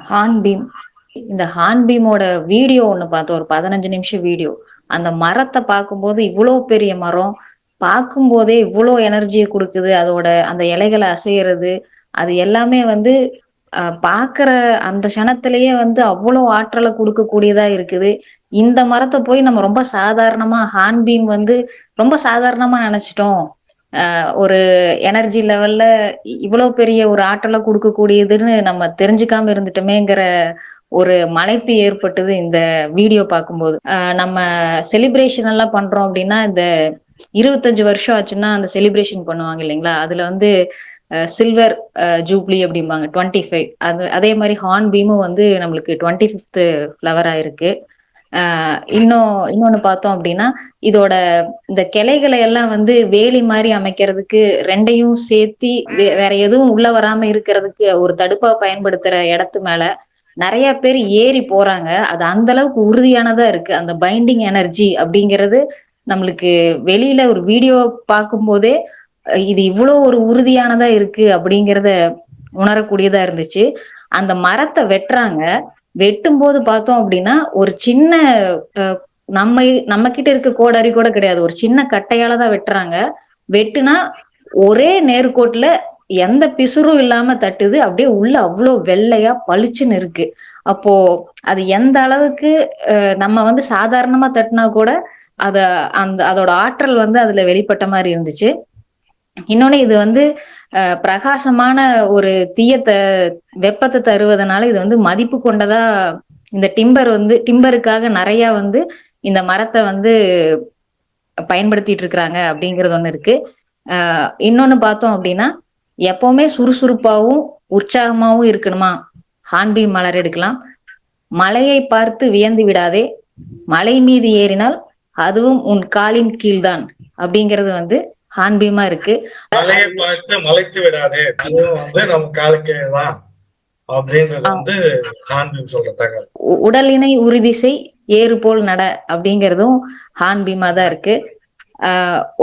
Hornbeam. இந்த ஹார்ன்பீமோட video ஒண்ணு பார்த்தோம். ஒரு 15 நிமிஷம் வீடியோ. அந்த மரத்த பார்க்கும்போது இவ்ளோ பெரிய மரம். பார்க்கும்போதே இவ்ளோ எனர்ஜிய குடுக்குது. அதோட அந்த இலைகள அசையறது, அது எல்லாமே வந்து பார்க்குற அந்த க்ஷணத்திலேயே வந்து அவ்ளோ ஆற்றல குடுக்கக்கூடியதா இருக்குது. இந்த மரத்த போய் நம்ம ரொம்ப சாதாரணமா ஹார்ன்பீம் வந்து ரொம்ப சாதாரணமா நெனச்சுட்டோம். ஒரு எனர்ஜி லெவல்ல இவ்வளோ பெரிய ஒரு ஆற்றல குடுக்கக்கூடியதுன்னு நம்ம தெரிஞ்சுக்காம இருந்துட்டோமேங்கிற ஒரு மலைப்பு ஏற்பட்டது இந்த வீடியோ பார்க்கும்போது. நம்ம செலிப்ரேஷன் எல்லாம் பண்றோம் அப்டின்னா, இந்த 25 வருஷம் ஆச்சுன்னா அந்த செலிப்ரேஷன் பண்ணுவாங்க இல்லைங்களா? அதுல வந்து சில்வர் ஜூப்ளி அப்டிம்பாங்க 25. அதே மாரி ஹார்ன்பீமும் வந்து நம்மளுக்கு 25த் ஃப்ளவரா இருக்கு. இன்னொன்னு பார்த்தோம் அப்டின்னா, இதோட இந்த கிளைகள எல்லாம் வந்து வேலி மாரி அமைக்கிறதுக்கு 2யும் சேர்த்தி வேற எதுவும் உள்ள வராம இருக்கிறதுக்கு ஒரு தடுப்பா பயன்படுத்துற இடத்து மேல நெறைய பேர் ஏறி போறாங்க. அது அந்த அளவுக்கு உறுதியானதா இருக்கு. அந்த பைண்டிங் எனர்ஜி அப்படிங்கிறது நம்மளுக்கு வெளியில ஒரு வீடியோ பார்க்கும்போதே, இது இவ்ளோ ஒரு உறுதியானதா இருக்கு அப்படிங்கிறத உணரக்கூடியதா இருந்துச்சு. அந்த மரத்த வெட்டுறாங்க. வெட்டும்போது பார்த்தோம் அப்படின்னா, ஒரு சின்ன அ நம்ம நம்ம கிட்ட இருக்க கோடாரி கூட கிடையாது. ஒரு சின்ன கட்டையால தான் வெட்டுறாங்க. வெட்டுனா ஒரே நேர்கோட்டுல எந்த பிசுறும் இல்லாம தட்டுது. அப்படியே உள்ள அவ்ளோ வெள்ளையா பளிச்சுன்னு இருக்கு. அப்போ அது எந்த அளவுக்கு நம்ம வந்து சாதாரணமா தட்டுனா கூட, அத அதோட ஆற்றல் வந்து அதுல வெளிப்பட்ட மாரி இருந்துச்சு. இன்னொன்னு இது வந்து பிரகாசமான ஒரு வெப்பத்த தருவதனால இது வந்து மதிப்பு கொண்டதா இந்த டிம்பருக்காக நெறைய வந்து இந்த மரத்த வந்து பயன்படுத்திட்டு இருக்கிறாங்க அப்படிங்கிறது ஒண்ணு இருக்கு. இன்னொன்னு பார்த்தோம் அப்படின்னா, எப்பவுமே சுறுசுறுப்பாவும், உற்சாகமாவும் இருக்கணுமா? ஹார்ன்பீம் மலர் எடுக்கலாம். மலையை பார்த்து வியந்து விடாதே! மலை மீது ஏறினால் அதுவும் உன் காலின் கீழ் தான். அப்படிங்கிறது வந்து ஹார்ன்பீமா இருக்கு. மலையை பார்த்து மலைத்து விடாதே! அதுவும் வந்து நம்ம காலுக்கு தான் அப்படின்றது ஆ வந்து ஹார்ன்பீம் சொல்ற தகவல். உடலினை உறுதி செய், ஏறு போல் நட அப்படிங்கிறதும் ஹார்ன்பீமா தான் இருக்கு.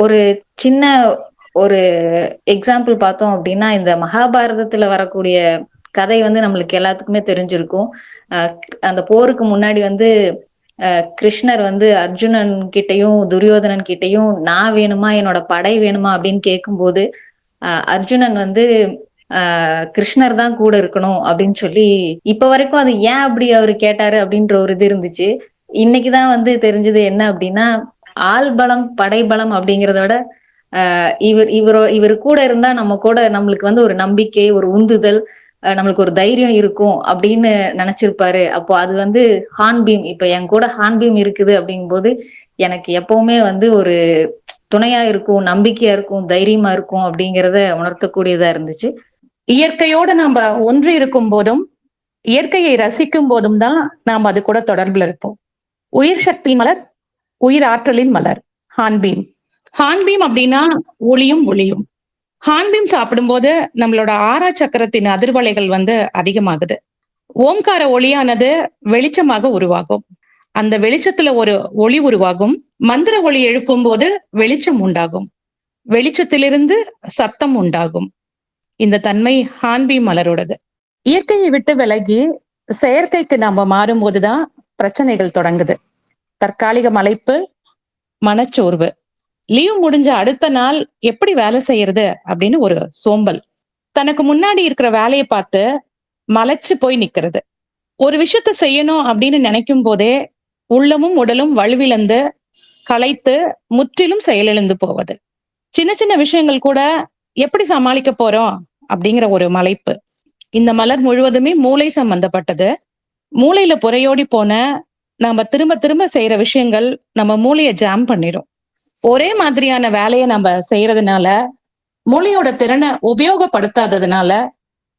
ஒரு சின்ன ஒரு எக்ஸாம்பிள் பார்த்தோம் அப்படின்னா, இந்த மகாபாரதத்துல வரக்கூடிய கதை வந்து நம்மளுக்கு எல்லாத்துக்குமே தெரிஞ்சிருக்கும். அ அந்த போருக்கு முன்னாடி வந்து கிருஷ்ணர் வந்து அர்ஜுனன் கிட்டயும், துரியோதனன் கிட்டயும் நான் வேணுமா? என்னோட படை வேணுமா? அப்படின்னு கேட்கும்போது, அர்ஜுனன் வந்து கிருஷ்ணர் தான் கூட இருக்கணும் அப்படின்னு சொல்லி, இப்ப வரைக்கும் அது ஏன் அப்படி அவரு கேட்டாரு அப்படின்ற ஒரு இது இருந்துச்சு. இன்னைக்கு தான் வந்து தெரிஞ்சது என்ன அப்படின்னா, ஆள் பலம், படைபலம் அப்படிங்கிறத விட, இவரு கூட இருந்தா நம்மளுக்கு வந்து ஒரு நம்பிக்கை, ஒரு உந்துதல், நம்மளுக்கு ஒரு தைரியம் இருக்கும் அப்படின்னு நெனச்சிருப்பாரு. அப்போ அது வந்து ஹார்ன்பீம். இப்ப என் கூட ஹார்ன்பீம் இருக்குது அப்படிங்கும்போது, எனக்கு எப்பவுமே வந்து ஒரு துணையா இருக்கும், நம்பிக்கையா இருக்கும், தைரியமா இருக்கும் அப்படிங்கிறத உணர்த்தக்கூடியதா இருந்துச்சு. இயற்கையோட நாம ஒன்றி இருக்கும் போதும், இயற்கையை ரசிக்கும் போதும் தான் நாம் அது கூட தொடர்புல இருப்போம். உயிர் சக்தி மலர், உயிர் ஆற்றலின் மலர், ஹார்ன்பீம். ஹார்ன்பீம் அப்படின்னா ஒளியும் ஒளியும். ஹார்ன்பீம் சாப்பிடும்போது நம்மளோட ஆறா சக்கரத்தின் அதிர்வலைகள் வந்து அதிகமாகுது. ஓம்கார ஒளியானது வெளிச்சமாக உருவாகும். அந்த வெளிச்சத்துல ஒரு ஒளி உருவாகும். மந்திர ஒளி எழுப்பும் போது வெளிச்சம் உண்டாகும். வெளிச்சத்திலிருந்து சத்தம் உண்டாகும். இந்த தன்மை ஹார்ன்பீம் மலரோடது. இயற்கையை விட்டு விலகி செயற்கைக்கு நாம மாறும்போதுதான் பிரச்சனைகள் தொடங்குது. தற்காலிக மலைப்பு, மனச்சோர்வு, லீவ் முடிஞ்ச அடுத்த நாள் எப்படி வேலை செய்யறது அப்படின்னு ஒரு சோம்பல், தனக்கு முன்னாடி இருக்கிற வேலையை பார்த்து மலைச்சு போய் நிக்கிறது, ஒரு விஷயத்த செய்யணும் அப்படின்னு நினைக்கும் போதே உள்ளமும் உடலும் வலுவிழந்து களைத்து முற்றிலும் செயலிழந்து போவது, சின்ன சின்ன விஷயங்கள் கூட எப்படி சமாளிக்க போறோம் அப்படிங்கிற ஒரு மலைப்பு. இந்த மலர் முழுவதுமே மூளை சம்பந்தப்பட்டது. மூளையில புறையோடி போன நாம திரும்ப திரும்ப செய்யற விஷயங்கள் நம்ம மூளையை ஜாம் பண்ணிடும். ஒரே மாதிரியான வேலையை நம்ம செய்யறதுனால, மூளையோட திறனை உபயோகப்படுத்தாததுனால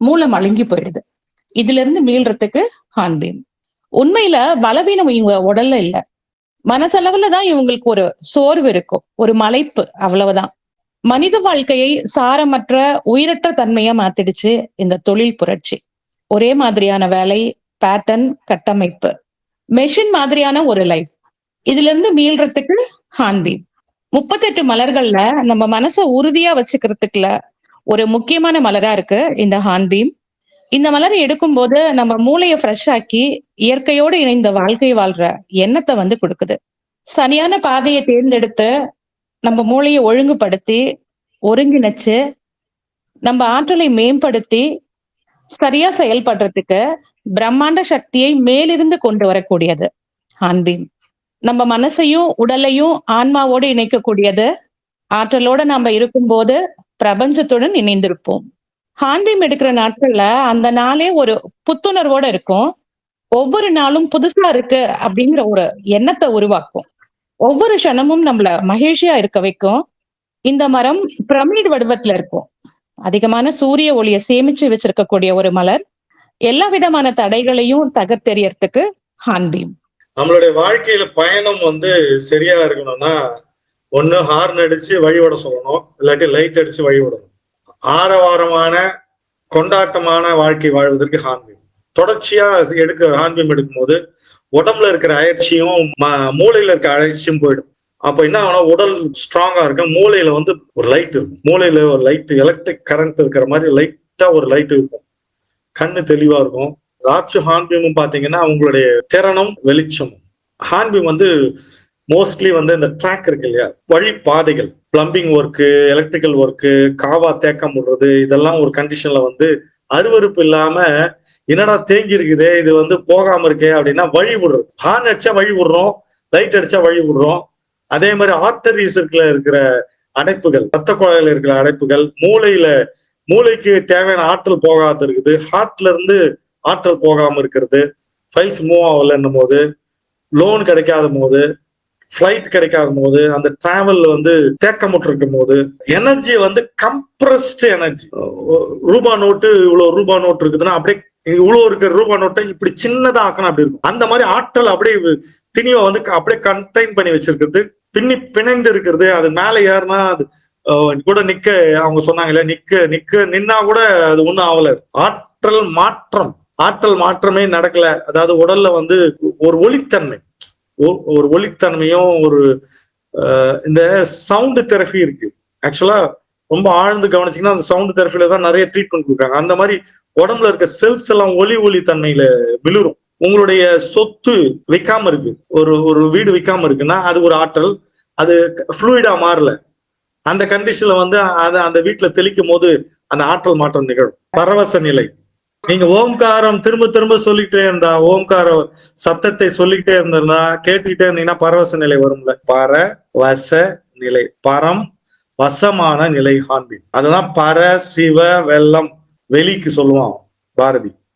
மூளை மழுங்கி போயிடுது. இதுல இருந்து மீள்றதுக்கு ஹார்ன்பீம். உண்மையில பலவீனம் இவங்க உடல்ல இல்ல, மனசளவுல தான் இவங்களுக்கு ஒரு சோர்வு இருக்கும், ஒரு மலைப்பு, அவ்வளவுதான். மனித வாழ்க்கையை சாரமற்ற உயிரற்ற தன்மையா மாத்திடுச்சு இந்த தொழில் புரட்சி. ஒரே மாதிரியான வேலை, பேட்டர்ன், கட்டமைப்பு, மெஷின் மாதிரியான ஒரு லைஃப். இதுல இருந்து மீள்றதுக்கு ஹார்ன்பீம். 38 மலர்கள்ல நம்ம மனசை உறுதியா வச்சுக்கிறதுக்குல ஒரு முக்கியமான மலரா இருக்கு இந்த ஹார்ன்பீம். இந்த மலரை எடுக்கும்போது நம்ம மூளையை ஃப்ரெஷ் ஆக்கி இயற்கையோடு இணைந்த வாழ்க்கை வாழ்ற எண்ணத்தை கொடுக்குது. சரியான பாதையை தேர்ந்தெடுத்து நம்ம மூளையை ஒழுங்குபடுத்தி ஒருங்கிணைச்சு நம்ம ஆற்றலை மேம்படுத்தி சரியா செயல்படுறதுக்கு பிரம்மாண்ட சக்தியை மேலிருந்து கொண்டு வரக்கூடியது ஹான்பீம். நம்ம மனசையும் உடலையும் ஆன்மாவோடு இணைக்கக்கூடியது. ஆற்றலோட நாம இருக்கும்போது பிரபஞ்சத்துடன் இணைந்திருப்போம். ஹான்பீம் எடுக்கிற நாட்கள்ல அந்த நாளே ஒரு புத்துணர்வோட இருக்கும். ஒவ்வொரு நாளும் புதுசா இருக்கு அப்படிங்கிற ஒரு எண்ணத்தை உருவாக்கும். ஒவ்வொரு க்ஷணமும் நம்மள மகிழ்ச்சியா இருக்க வைக்கும். இந்த மரம் பிரமிட் வடிவத்துல இருக்கும். அதிகமான சூரிய ஒளியை சேமிச்சு வச்சிருக்கக்கூடிய ஒரு மலர். எல்லா விதமான தடைகளையும் தகர்த்தெறியறதுக்கு ஹான்பீம். நம்மளுடைய வாழ்க்கையில பயணம் சரியா இருக்கணும்னா ஒண்ணு ஹார்ன் அடிச்சு வழிவிட சொல்லணும், இல்லாட்டி லைட் அடிச்சு வழிவிடணும். ஆரவாரமான கொண்டாட்டமான வாழ்க்கை வாழ்வதற்கு ஹான்பீம். தொடர்ச்சியா எடுக்கிற ஹான்பீம் எடுக்கும்போது உடம்புல இருக்கிற அயற்சியும் மூளையில இருக்கிற அயற்சியும் போயிடும். அப்ப என்ன ஆகணும், உடல் ஸ்ட்ராங்கா இருக்கும். மூளையில ஒரு லைட் இருக்கும். மூளையில ஒரு லைட், எலக்ட்ரிக் கரண்ட் இருக்கிற மாதிரி லைட்டா ஒரு லைட் இருக்கும். கண்ணு தெளிவா இருக்கும். ராட்சு ஹான்பீமும் பாத்தீங்கன்னா உங்களுடைய திறனும் வெளிச்சமும். ஹான்பீம் மோஸ்ட்லி இந்த ட்ராக் இருக்கு இல்லையா, வழி பாதைகள், பிளம்பிங் ஒர்க்கு, எலக்ட்ரிக்கல் ஒர்க்கு, காவா தேக்கம் விடுறது, இதெல்லாம் ஒரு கண்டிஷன்ல அருவருப்பு இல்லாம என்னடா தேங்கி இருக்குதே இது போகாம இருக்கே அப்படின்னா வழி விடுறது. ஹார்ன் அடிச்சா வழி விடுறோம், லைட் அடிச்சா வழி விடுறோம். அதே மாதிரி ஆர்டரிஸ்ல இருக்கிற அடைப்புகள், ரத்த குழாயில இருக்கிற அடைப்புகள், மூளைக்கு தேவையான ஆற்றல் போகாது இருக்குது, ஹார்ட்ல இருந்து ஆற்றல் போகாம இருக்கிறது, ஃபைல்ஸ் மூவ் ஆகலன்னும் போது, லோன் கிடைக்காத போது, ஃபிளைட் கிடைக்காத போது, அந்த டிராவல் தேக்கமுற்று இருக்கும் போது, எனர்ஜி கம்ப்ரஸ்டு எனர்ஜி. ரூபா நோட்டு, இவ்வளவு ரூபா நோட்டு இருக்குதுன்னா அப்படியே இவ்வளவு இருக்கிற ரூபா நோட்டை இப்படி சின்னதா ஆக்கணும் அப்படி இருக்கும். அந்த மாதிரி ஆற்றல் அப்படியே திணிவை அப்படியே கண்டெயின் பண்ணி வச்சிருக்கிறது, பிணைந்து இருக்கிறது. அது மேல ஏறினா அது கூட நிக்க, அவங்க சொன்னாங்க இல்ல, நின்னா கூட அது ஒண்ணும் ஆகல. ஆற்றல் மாற்றமே நடக்கல. அதாவது உடல்ல ஒரு ஒளித்தன்மையும் இந்த சவுண்ட் தெரபி இருக்கு. ஆக்சுவலா ரொம்ப ஆழ்ந்து கவனிச்சீங்கன்னா அந்த சவுண்ட் தெரபில தான் நிறைய ட்ரீட்மெண்ட் கொடுக்குறாங்க. அந்த மாதிரி உடம்புல இருக்க செல்ஸ் எல்லாம் ஒளி தன்மையில விழுரும். உங்களுடைய சொத்து விற்காம இருக்கு, ஒரு வீடு விற்காம இருக்குன்னா அது ஒரு ஆற்றல், அது ஃப்ளூயிடா மாறல. அந்த கண்டிஷன்ல அந்த வீட்டுல தெளிக்கும் போது அந்த ஆற்றல் மாற்றம் நிகழும். பரவச நிலை. நீங்க ஓம்காரம் திரும்ப சொல்லிக்கிட்டே இருந்தா, ஓம்கார சத்தத்தை சொல்லிக்கிட்டே இருந்திருந்தா, கேட்டுக்கிட்டே இருந்தீங்கன்னா பரவச நிலை வரும்ல. பரவச நிலை, பரம் வசமான நிலை ஹான்பீம். அதுதான் பர சிவ வெள்ளம் வெளிக்கு சொல்லுவான் பாரதி.